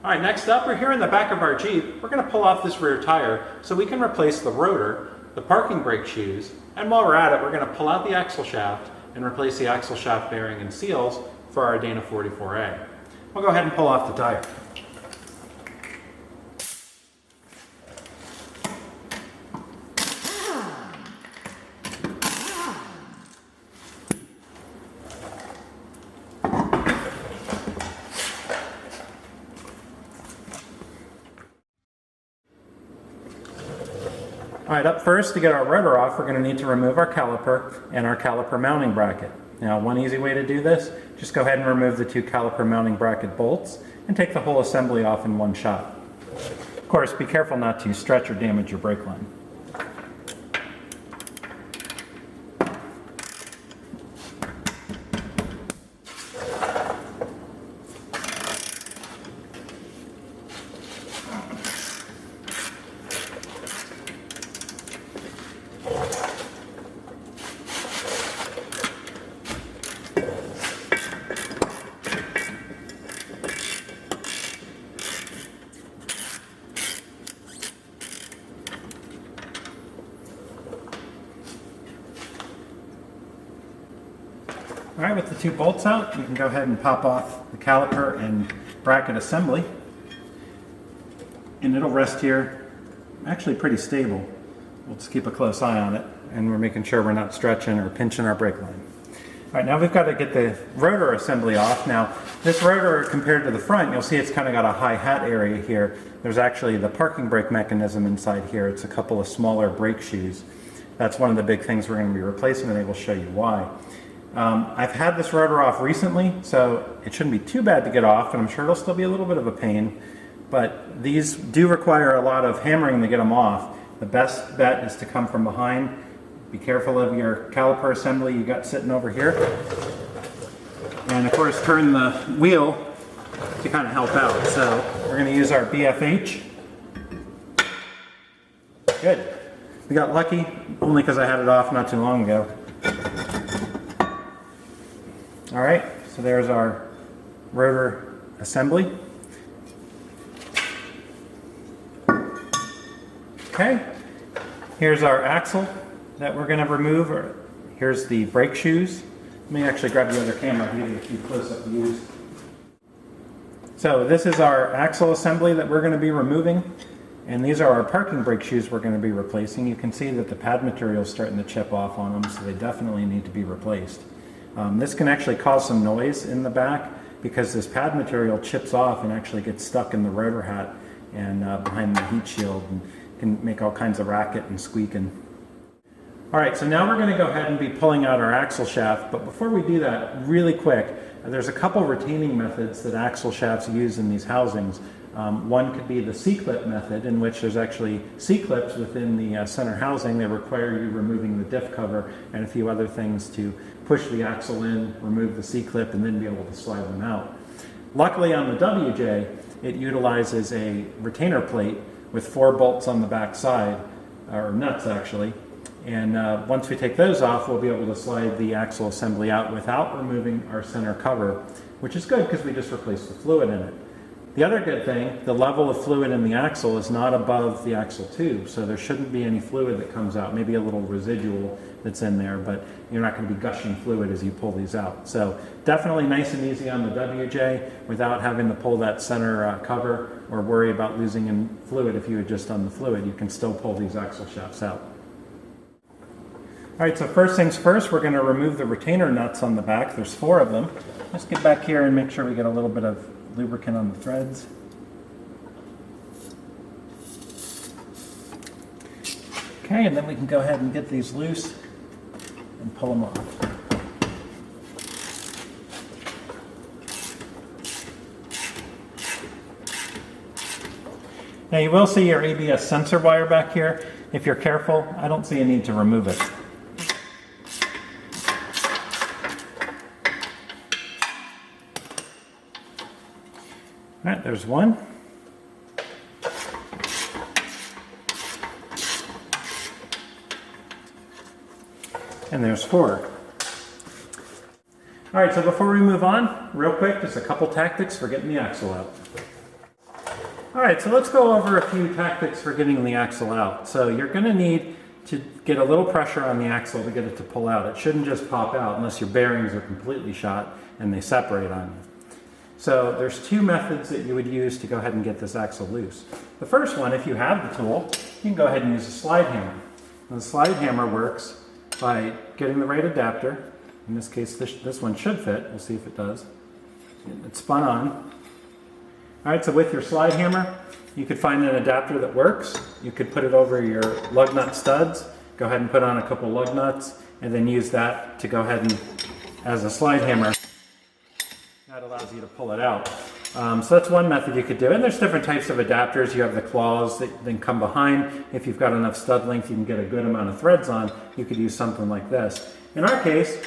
All right, next up, we're here in the back of our Jeep. We're going to pull off this rear tire so we can replace the rotor, the parking brake shoes, and while we're at it, we're going to pull out the axle shaft and replace the axle shaft bearing and seals for our D44A. We'll go ahead and pull off the tire. All right, up first, to get our rotor off, we're going to need to remove our caliper and our caliper mounting bracket. Now, one easy way to do this, just go ahead and remove the two caliper mounting bracket bolts and take the whole assembly off in one shot. Of course, be careful not to stretch or damage your brake line. All right, with the two bolts out, you can go ahead and pop off the caliper and bracket assembly. And it'll rest here, actually pretty stable. We'll just keep a close eye on it, and we're making sure we're not stretching or pinching our brake line. All right, now we've got to get the rotor assembly off. Now, this rotor, compared to the front, you'll see it's kind of got a high hat area here. There's actually the parking brake mechanism inside here. It's a couple of smaller brake shoes. That's one of the big things we're going to be replacing, and I will show you why. I've had this rotor off recently, so it shouldn't be too bad to get off, and I'm sure it'll still be a little bit of a pain, but these do require a lot of hammering to get them off. The best bet is to come from behind. Be careful of your caliper assembly you got sitting over here, and of course turn the wheel to kind of help out. So we're going to use our BFH. Good. We got lucky only because I had it off not too long ago. All right, so there's our rotor assembly. Okay, here's our axle that we're going to remove. Here's the brake shoes. Let me actually grab the other camera and give you a few close-up views. So this is our axle assembly that we're going to be removing, and these are our parking brake shoes we're going to be replacing. You can see that the pad material is starting to chip off on them, so they definitely need to be replaced. This can actually cause some noise in the back because this pad material chips off and actually gets stuck in the rotor hat and behind the heat shield and can make all kinds of racket and squeaking. All right, so now we're going to go ahead and be pulling out our axle shaft, but before we do that, really quick, there's a couple retaining methods that axle shafts use in these housings. One could be the C-clip method, in which there's actually C-clips within the center housing. They require you removing the diff cover and a few other things to push the axle in, remove the C-clip, and then be able to slide them out. Luckily on the WJ, it utilizes a retainer plate with 4 bolts on the back side, or nuts actually, and once we take those off, we'll be able to slide the axle assembly out without removing our center cover, which is good because we just replaced the fluid in it. The other good thing, the level of fluid in the axle is not above the axle tube, so there shouldn't be any fluid that comes out, maybe a little residual that's in there, but you're not going to be gushing fluid as you pull these out. So definitely nice and easy on the WJ without having to pull that center cover or worry about losing in fluid. If you had just done the fluid, you can still pull these axle shafts out. All right, so first things first, we're going to remove the retainer nuts on the back. There's 4 of them. Let's get back here and make sure we get a little bit of lubricant on the threads. Okay, and then we can go ahead and get these loose and pull them off. Now you will see your ABS sensor wire back here. If you're careful, I don't see a need to remove it. All right, there's one. And there's 4. All right, so before we move on, real quick, just a couple tactics for getting the axle out. All right, so let's go over a few tactics for getting the axle out. So you're going to need to get a little pressure on the axle to get it to pull out. It shouldn't just pop out unless your bearings are completely shot and they separate on you. So there's two methods that you would use to go ahead and get this axle loose. The first one, if you have the tool, you can go ahead and use a slide hammer. And the slide hammer works by getting the right adapter. In this case, this one should fit. We'll see if it does. It's spun on. All right, so with your slide hammer, you could find an adapter that works. You could put it over your lug nut studs, go ahead and put on a couple lug nuts, and then use that to go ahead and, as a slide hammer, that allows you to pull it out. So that's one method you could do. And there's different types of adapters. You have the claws that then come behind. If you've got enough stud length, you can get a good amount of threads on. You could use something like this. In our case,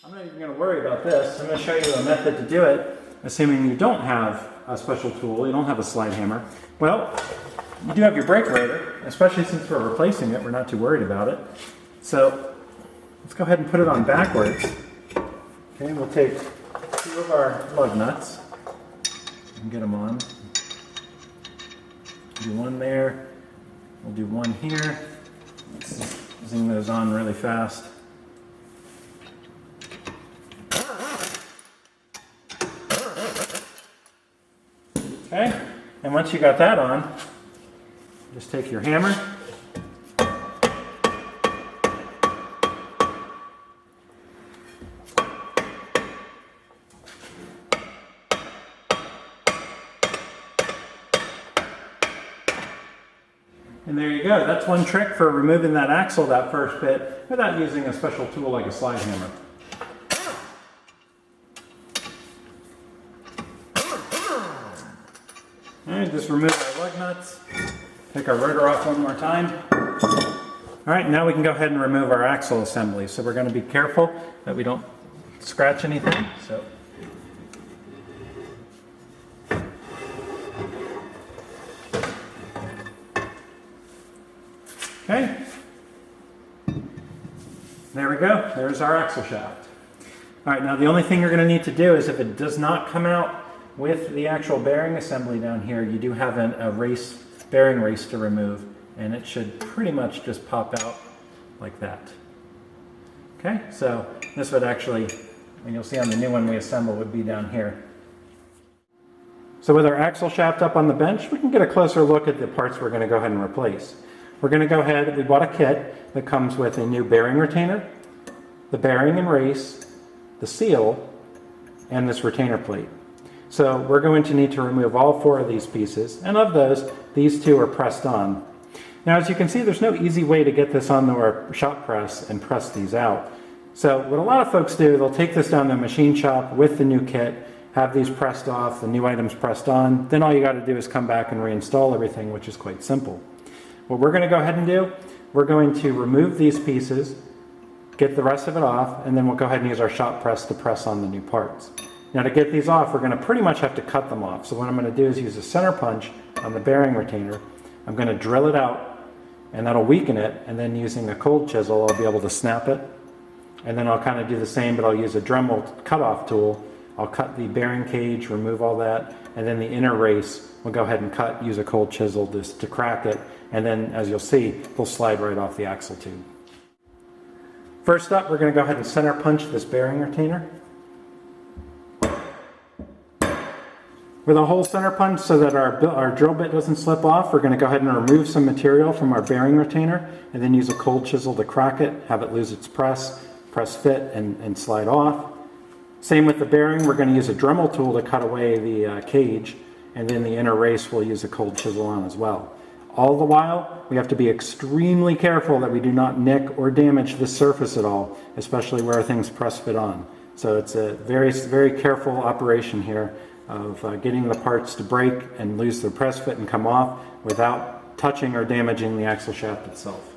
I'm not even going to worry about this. I'm going to show you a method to do it, assuming you don't have a special tool, you don't have a slide hammer. Well, you do have your brake rotor, especially since we're replacing it, we're not too worried about it. So let's go ahead and put it on backwards. Okay, we'll take two of our lug nuts and get them on. Do one there, we'll do one here. Let's zing those on really fast. Okay, and once you got that on, just take your hammer. And there you go. That's one trick for removing that axle, that first bit, without using a special tool like a slide hammer. Alright, just remove our lug nuts, take our rotor off one more time. Alright, now we can go ahead and remove our axle assembly. So we're going to be careful that we don't scratch anything. So, okay, there we go. There's our axle shaft. Alright, now the only thing you're going to need to do is if it does not come out with the actual bearing assembly down here, you do have a bearing race to remove, and it should pretty much just pop out like that. Okay, so this would actually, and you'll see on the new one we assemble, would be down here. So with our axle shaft up on the bench, we can get a closer look at the parts we're going to go ahead and replace. We're going to go ahead, we bought a kit that comes with a new bearing retainer, the bearing and race, the seal, and this retainer plate. So we're going to need to remove all four of these pieces, and of those, these two are pressed on. Now as you can see, there's no easy way to get this onto our shop press and press these out. So what a lot of folks do, they'll take this down to the machine shop with the new kit, have these pressed off, the new items pressed on, then all you got to do is come back and reinstall everything, which is quite simple. What we're going to go ahead and do, we're going to remove these pieces, get the rest of it off, and then we'll go ahead and use our shop press to press on the new parts. Now to get these off, we're going to pretty much have to cut them off. So what I'm going to do is use a center punch on the bearing retainer. I'm going to drill it out, and that'll weaken it, and then using a cold chisel, I'll be able to snap it. And then I'll kind of do the same, but I'll use a Dremel cutoff tool. I'll cut the bearing cage, remove all that, and then the inner race, we'll go ahead and cut, use a cold chisel just to crack it, and then as you'll see, they'll slide right off the axle tube. First up, we're going to go ahead and center punch this bearing retainer. With a hole center punch so that our drill bit doesn't slip off, we're going to go ahead and remove some material from our bearing retainer and then use a cold chisel to crack it, have it lose its press fit and slide off. Same with the bearing, we're going to use a Dremel tool to cut away the cage, and then the inner race we'll use a cold chisel on as well. All the while, we have to be extremely careful that we do not nick or damage the surface at all, especially where things press fit on. So it's a very, very careful operation here of getting the parts to break and lose their press fit and come off without touching or damaging the axle shaft itself.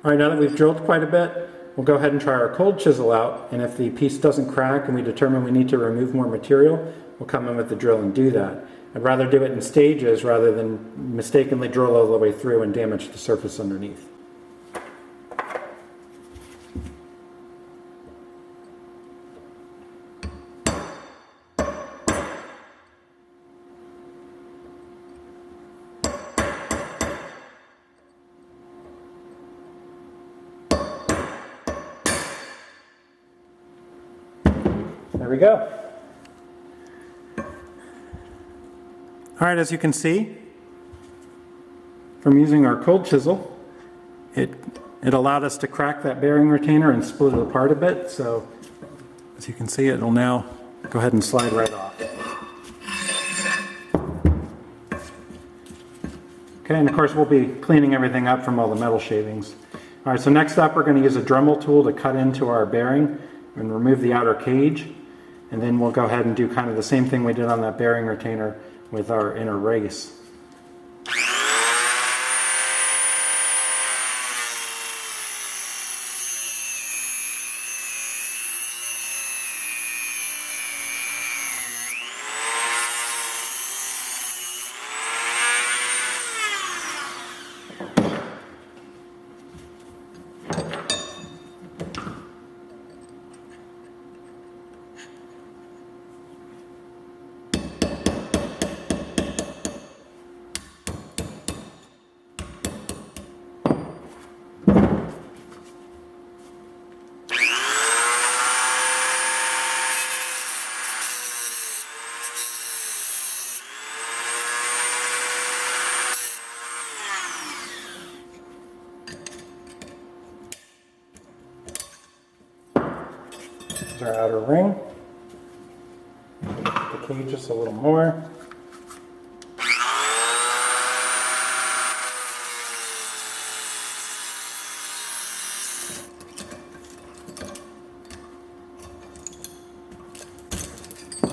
All right, now that we've drilled quite a bit, we'll go ahead and try our cold chisel out, and if the piece doesn't crack and we determine we need to remove more material, we'll come in with the drill and do that. I'd rather do it in stages rather than mistakenly drill all the way through and damage the surface underneath. There we go. All right, as you can see, from using our cold chisel, it allowed us to crack that bearing retainer and split it apart a bit. So as you can see, it'll now go ahead and slide right off. Okay, and of course we'll be cleaning everything up from all the metal shavings. All right, so next up we're going to use a Dremel tool to cut into our bearing and remove the outer cage. And then we'll go ahead and do kind of the same thing we did on that bearing retainer with our inner race. Our outer ring. The cage just a little more.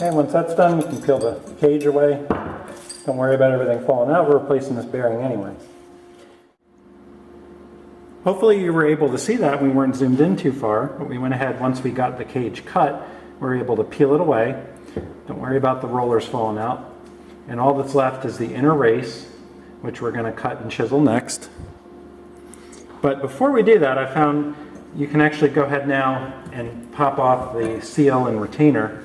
And once that's done, you can peel the cage away. Don't worry about everything falling out. We're replacing this bearing anyway. Hopefully you were able to see that. We weren't zoomed in too far, but we went ahead, once we got the cage cut, we were able to peel it away. Don't worry about the rollers falling out. And all that's left is the inner race, which we're going to cut and chisel next. But before we do that, I found you can actually go ahead now and pop off the seal and retainer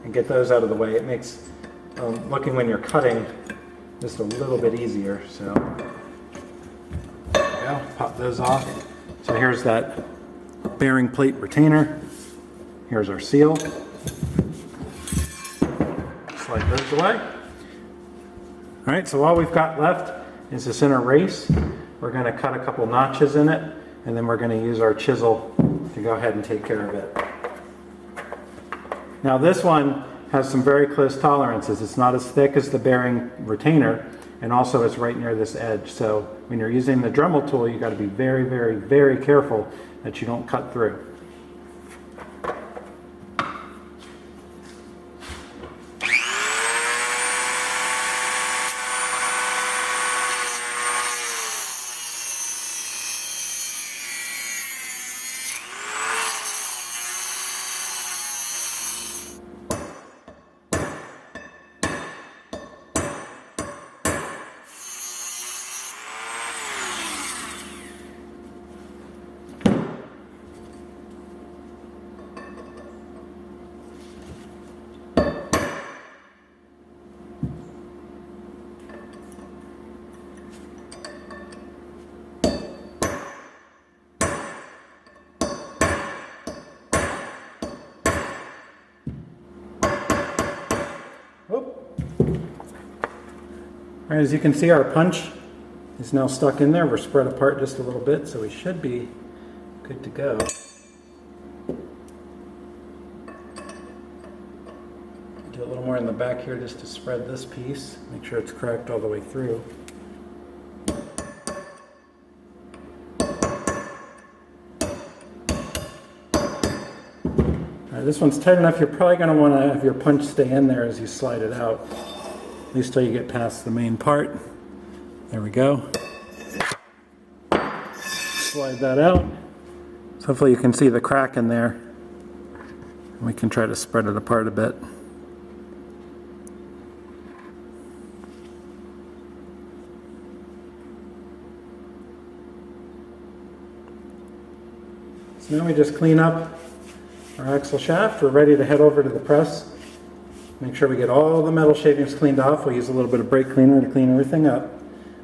and get those out of the way. It makes looking when you're cutting just a little bit easier. So pop those off. So here's that bearing plate retainer. Here's our seal. Slide those away. All right, so all we've got left is this inner race. We're going to cut a couple notches in it, and then we're going to use our chisel to go ahead and take care of it. Now this one has some very close tolerances. It's not as thick as the bearing retainer, and also it's right near this edge. So when you're using the Dremel tool, you've got to be very, very, very careful that you don't cut through. All right, as you can see, our punch is now stuck in there. We're spread apart just a little bit, so we should be good to go. Do a little more in the back here just to spread this piece. Make sure it's cracked all the way through. All right, this one's tight enough. You're probably going to want to have your punch stay in there as you slide it out. At least till you get past the main part. There we go. slide that out. So hopefully you can see the crack in there. We can try to spread it apart a bit. So now we just clean up our axle shaft. We're ready to head over to the press. Make sure we get all the metal shavings cleaned off. We'll use a little bit of brake cleaner to clean everything up.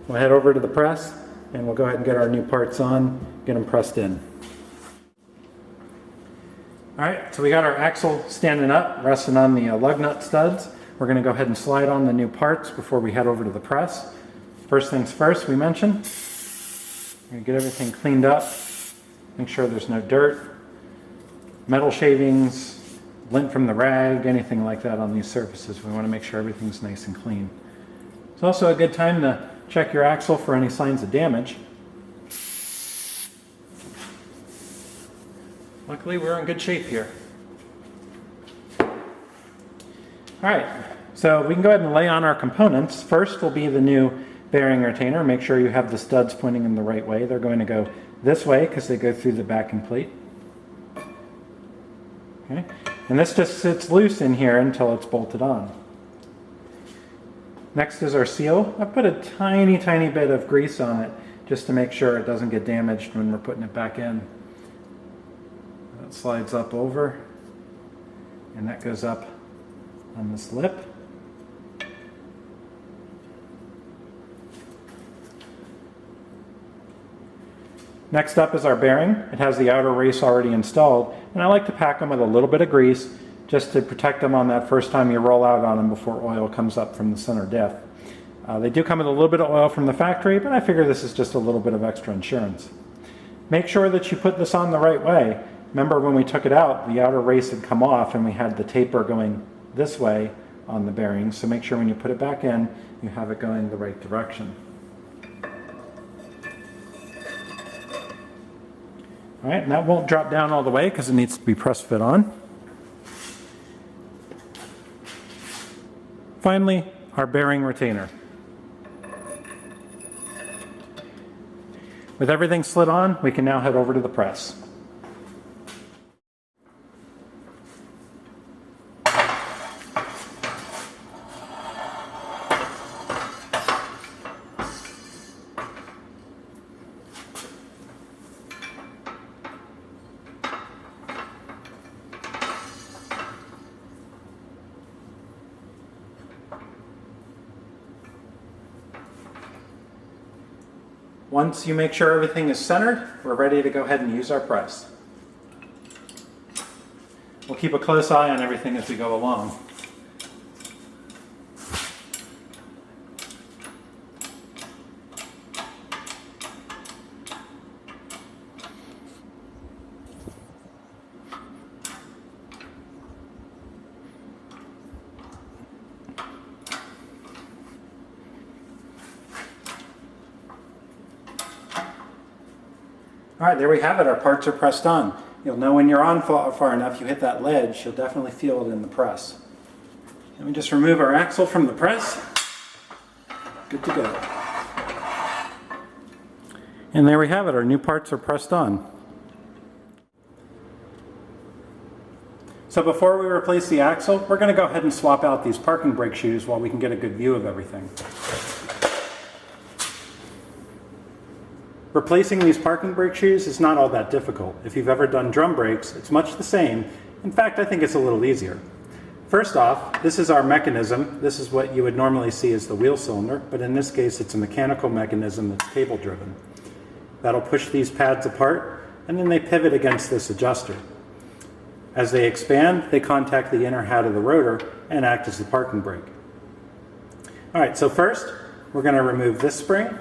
We'll head over to the press and we'll go ahead and get our new parts on, get them pressed in. Alright, so we got our axle standing up, resting on the lug nut studs. We're going to go ahead and slide on the new parts before we head over to the press. First things first, we mentioned, we're going to get everything cleaned up, make sure there's no dirt, metal shavings, lint from the rag, anything like that on these surfaces. We want to make sure everything's nice and clean. It's also a good time to check your axle for any signs of damage. Luckily, we're in good shape here. Alright, so we can go ahead and lay on our components. First will be the new bearing retainer. Make sure you have the studs pointing in the right way. They're going to go this way because they go through the backing plate. Okay, and this just sits loose in here until it's bolted on. Next is our seal. I put a tiny bit of grease on it just to make sure it doesn't get damaged when we're putting it back in. That slides up over and that goes up on this lip. Next up is our bearing. It has the outer race already installed, and I like to pack them with a little bit of grease just to protect them on that first time you roll out on them before oil comes up from the center diff. They do come with a little bit of oil from the factory, but I figure this is just a little bit of extra insurance. Make sure that you put this on the right way. Remember when we took it out, the outer race had come off and we had the taper going this way on the bearing, so make sure when you put it back in, you have it going the right direction. Alright, and that won't drop down all the way because it needs to be press fit on. Finally, our bearing retainer. With everything slid on, we can now head over to the press. Once you make sure everything is centered, we're ready to go ahead and use our press. We'll keep a close eye on everything as we go along. Alright, there we have it. Our parts are pressed on. You'll know when you're on far enough, you hit that ledge, you'll definitely feel it in the press. Let me just remove our axle from the press. Good to go. And there we have it. Our new parts are pressed on. So before we replace the axle, we're going to go ahead and swap out these parking brake shoes while we can get a good view of everything. Replacing these parking brake shoes is not all that difficult. If you've ever done drum brakes, it's much the same. In fact, I think it's a little easier. First off, this is our mechanism. This is what you would normally see as the wheel cylinder, but in this case it's a mechanical mechanism that's cable driven. That'll push these pads apart, and then they pivot against this adjuster. As they expand, they contact the inner head of the rotor and act as the parking brake. Alright, so first we're going to remove this spring.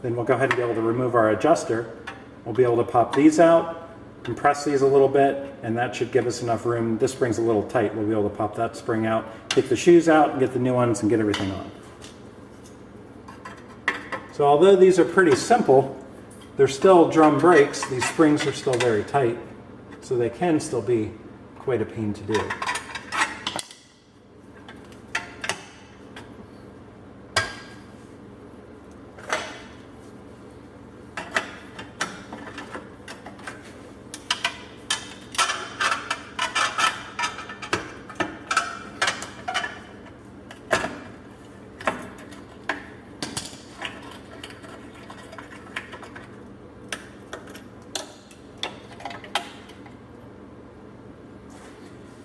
Then we'll go ahead and be able to remove our adjuster. We'll be able to pop these out, compress these a little bit, and that should give us enough room. This spring's a little tight. We'll be able to pop that spring out, take the shoes out, and get the new ones and get everything on. So although these are pretty simple, they're still drum brakes. These springs are still very tight, so they can still be quite a pain to do.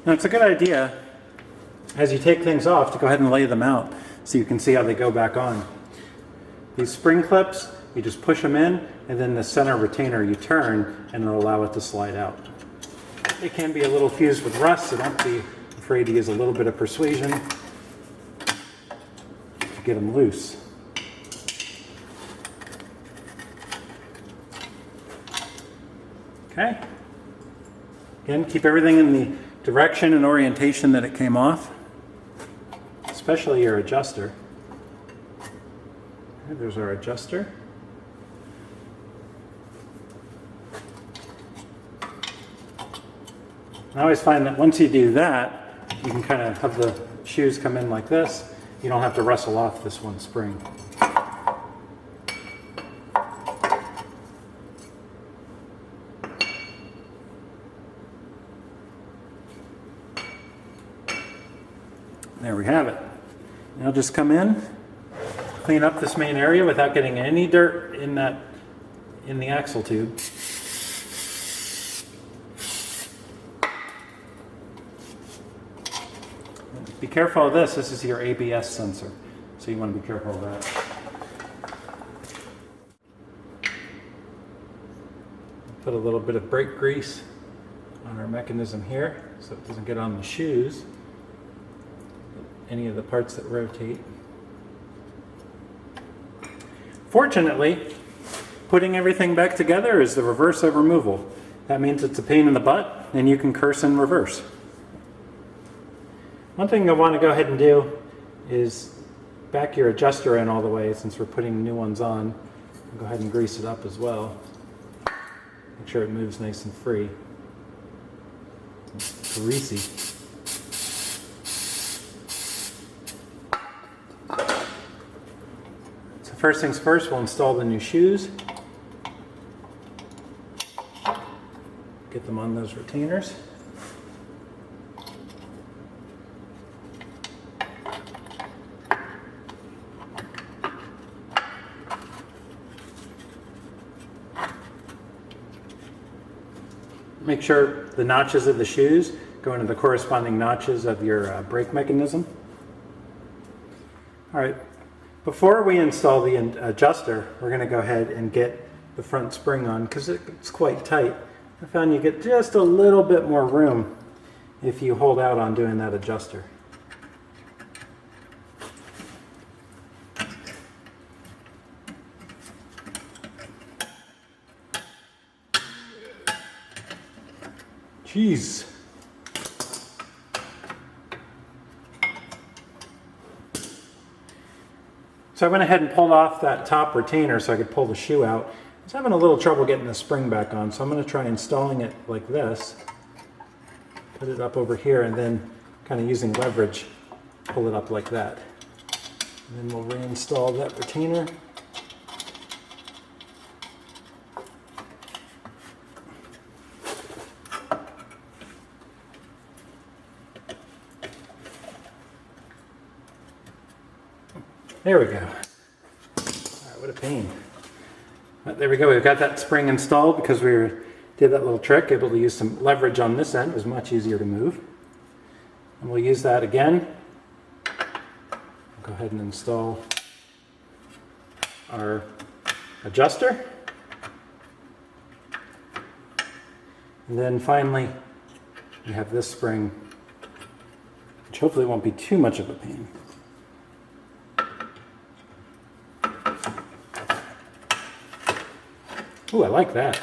Now it's a good idea, as you take things off, to go ahead and lay them out so you can see how they go back on. These spring clips, you just push them in, and then the center retainer you turn, and it'll allow it to slide out. It can be a little fused with rust, so don't be afraid to use a little bit of persuasion to get them loose. Okay. Again, keep everything in the direction and orientation that it came off, especially your adjuster. Okay, there's our adjuster. I always find that once you do that, you can kind of have the shoes come in like this. You don't have to wrestle off this one spring. There we have it. Now just come in, clean up this main area without getting any dirt in the axle tube. Be careful of this. This is your ABS sensor, so you want to be careful of that. Put a little bit of brake grease on our mechanism here so it doesn't get on the shoes, any of the parts that rotate. Fortunately, putting everything back together is the reverse of removal. That means it's a pain in the butt, and you can curse in reverse. One thing I want to go ahead and do is back your adjuster in all the way, since we're putting new ones on. Go ahead and grease it up as well. Make sure it moves nice and free. It's greasy. So first things first, we'll install the new shoes. Get them on those retainers. Make sure the notches of the shoes go into the corresponding notches of your brake mechanism. All right, before we install the adjuster, we're going to go ahead and get the front spring on because it's quite tight. I found you get just a little bit more room if you hold out on doing that adjuster. Jeez. So I went ahead and pulled off that top retainer so I could pull the shoe out. I was having a little trouble getting the spring back on, so I'm going to try installing it like this. Put it up over here and then kind of using leverage, pull it up like that. And then we'll reinstall that retainer. There we go. All right, what a pain. But there we go. We've got that spring installed because we did that little trick, able to use some leverage on this end. It was much easier to move. And we'll use that again. Go ahead and install our adjuster. And then finally, we have this spring, which hopefully won't be too much of a pain. Ooh, I like that.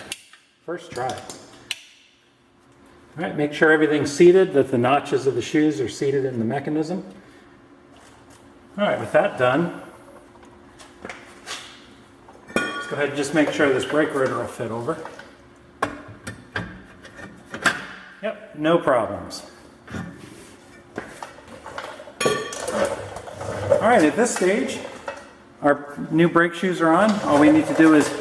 First try. All right, make sure everything's seated, that the notches of the shoes are seated in the mechanism. All right, with that done, let's go ahead and just make sure this brake rotor will fit over. Yep, no problems. All right, at this stage, our new brake shoes are on. All we need to do is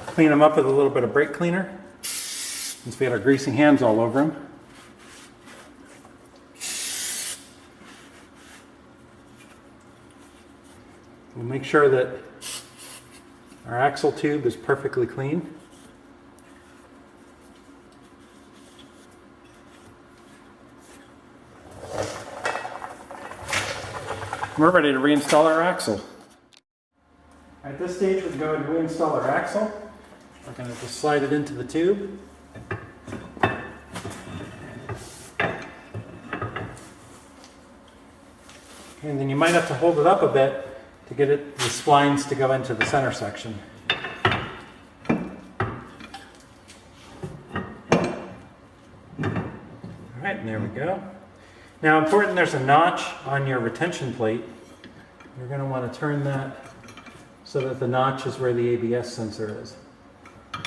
clean them up with a little bit of brake cleaner, since we had our greasy hands all over them. We'll make sure that our axle tube is perfectly clean. We're ready to reinstall our axle. At this stage, we can go ahead and reinstall our axle. We're going to just slide it into the tube. And then you might have to hold it up a bit to get the splines to go into the center section. Alright, and there we go. Now, important, there's a notch on your retention plate. You're going to want to turn that so that the notch is where the ABS sensor is. And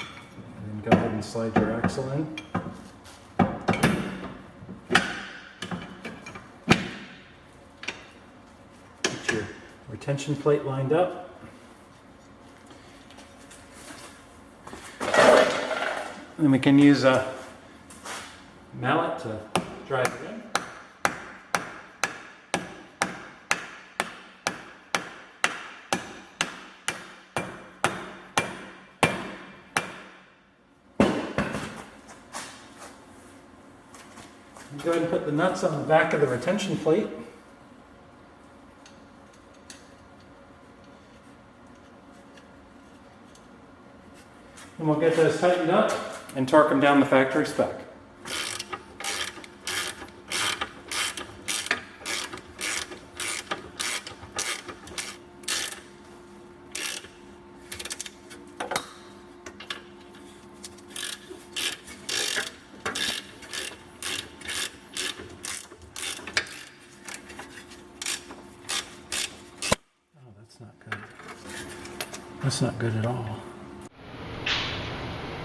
then go ahead and slide your axle in. Get your retention plate lined up. And then we can use a mallet to drive it in. Go ahead and put the nuts on the back of the retention plate. And we'll get those tightened up and torque them down the factory spec. That's not good at all.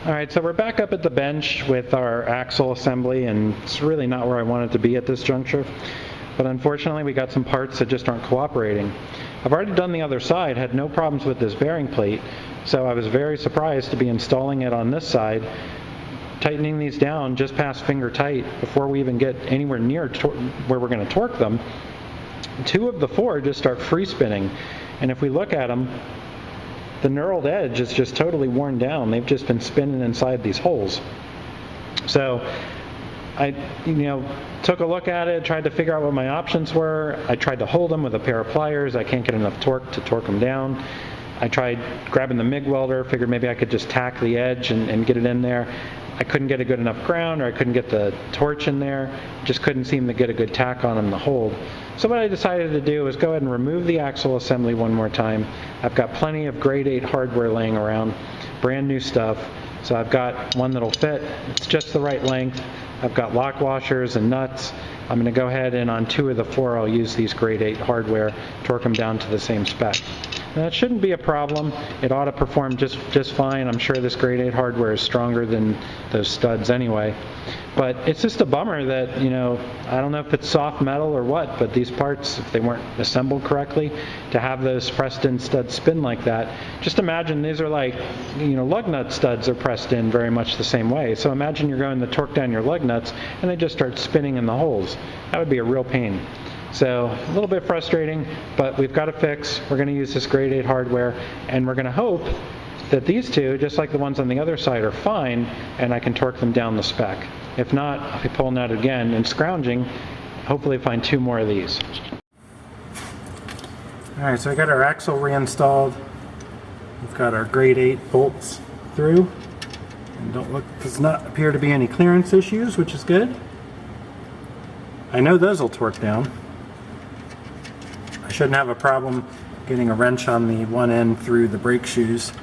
Alright, so we're back up at the bench with our axle assembly, and it's really not where I wanted to be at this juncture. But unfortunately, we got some parts that just aren't cooperating. I've already done the other side, had no problems with this bearing plate, so I was very surprised to be installing it on this side, tightening these down just past finger tight before we even get anywhere near where we're going to torque them. 2 of the 4 just start free spinning, and if we look at them, the knurled edge is just totally worn down. They've just been spinning inside these holes. So I took a look at it, tried to figure out what my options were. I tried to hold them with a pair of pliers. I can't get enough torque to torque them down. I tried grabbing the MIG welder, figured maybe I could just tack the edge and get it in there. I couldn't get a good enough ground, or I couldn't get the torch in there. Just couldn't seem to get a good tack on them to hold. So what I decided to do is go ahead and remove the axle assembly one more time. I've got plenty of grade 8 hardware laying around, brand new stuff. So I've got one that'll fit. It's just the right length. I've got lock washers and nuts. I'm going to go ahead and on 2 of the 4 I'll use these grade 8 hardware, torque them down to the same spec. Now, that shouldn't be a problem. It ought to perform just fine. I'm sure this grade 8 hardware is stronger than those studs anyway. But it's just a bummer that, I don't know if it's soft metal or what, but these parts, if they weren't assembled correctly, to have those pressed in studs spin like that, just imagine these are like, lug nut studs are pressed in very much the same way. So imagine you're going to torque down your lug nuts and they just start spinning in the holes. That would be a real pain. So a little bit frustrating, but we've got a fix. We're going to use this grade 8 hardware, and we're going to hope that these 2, just like the ones on the other side, are fine, and I can torque them down the spec. If not, I'll be pulling out again and scrounging, hopefully find 2 more of these. Alright, so I got our axle reinstalled. We've got our grade 8 bolts through. And does not appear to be any clearance issues, which is good. I know those will torque down. I shouldn't have a problem getting a wrench on the one end through the brake shoes.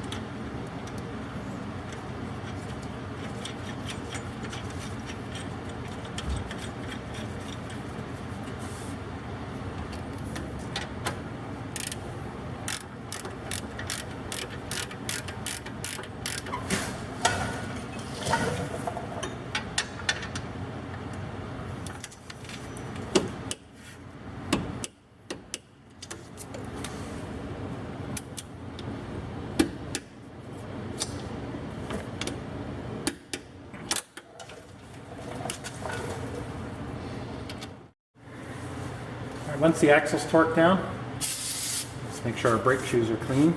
Once the axle's torqued down, let's make sure our brake shoes are clean.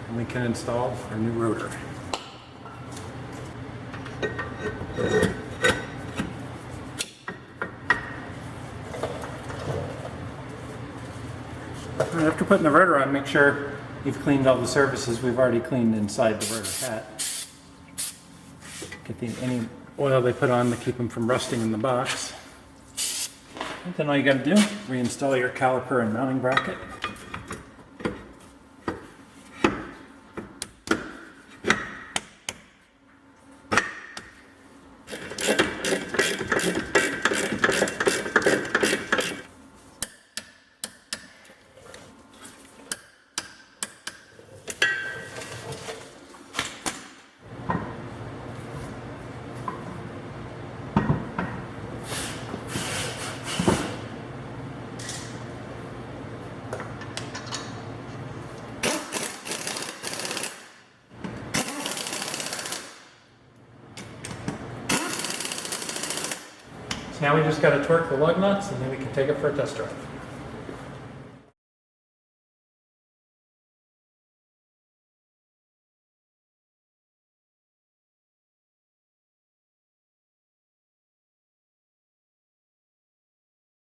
And we can install our new rotor. putting the rotor on, make sure you've cleaned all the surfaces we've already cleaned inside the rotor hat. Get any oil they put on to keep them from rusting in the box. And then all you got to do, reinstall your caliper and mounting bracket. So now we just got to torque the lug nuts and then we can take it for a test drive.